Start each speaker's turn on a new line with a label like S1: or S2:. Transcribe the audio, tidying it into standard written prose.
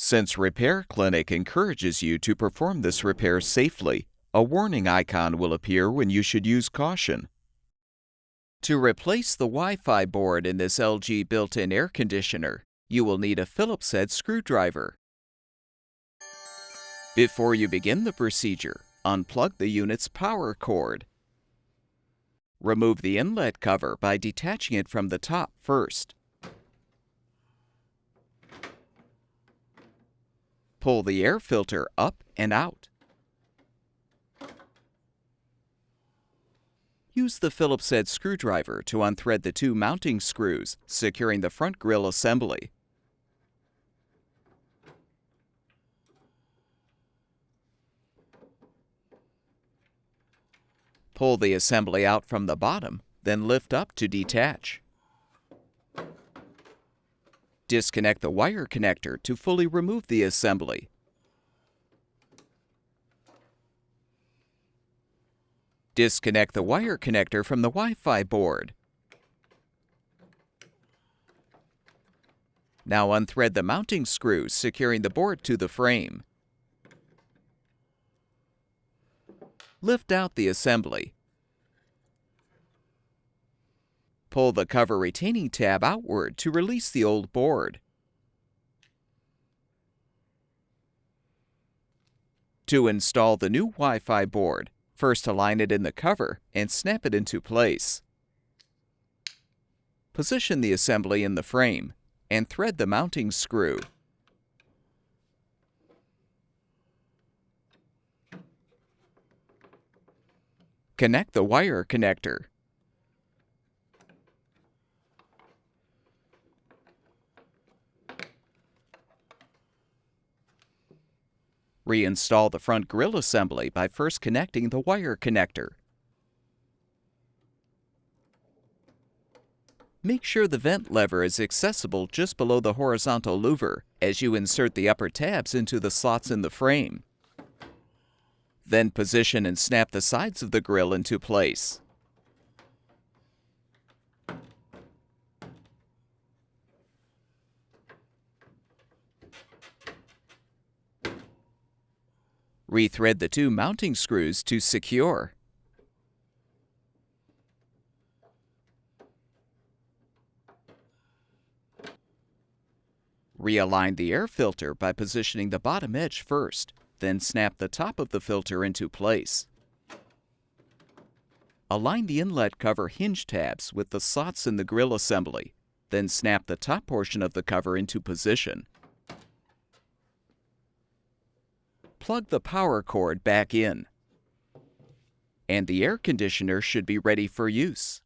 S1: Since Repair Clinic encourages you to perform this repair safely, a warning icon will appear when you should use caution. To replace the Wi-Fi board in this LG built-in air conditioner, you will need a Phillips head screwdriver. Before you begin the procedure, unplug the unit's power cord. Remove the inlet cover by detaching it from the top first. Pull the air filter up and out. Use the Phillips head screwdriver to unthread the two mounting screws, securing the front grille assembly. Pull the assembly out from the bottom, then lift up to detach. Disconnect the wire connector to fully remove the assembly. Disconnect the wire connector from the Wi-Fi board. Now unthread the mounting screws securing the board to the frame. Lift out the assembly. Pull the cover retaining tab outward to release the old board. To install the new Wi-Fi board, first align it in the cover and snap it into place. Position the assembly in the frame and thread the mounting screw. Connect the wire connector. Reinstall the front grille assembly by first connecting the wire connector. Make sure the vent lever is accessible just below the horizontal louver as you insert the upper tabs into the slots in the frame. Then position and snap the sides of the grille into place. Rethread the two mounting screws to secure. Realign the air filter by positioning the bottom edge first, then snap the top of the filter into place. Align the inlet cover hinge tabs with the slots in the grille assembly, then snap the top portion of the cover into position. Plug the power cord back in, and the air conditioner should be ready for use.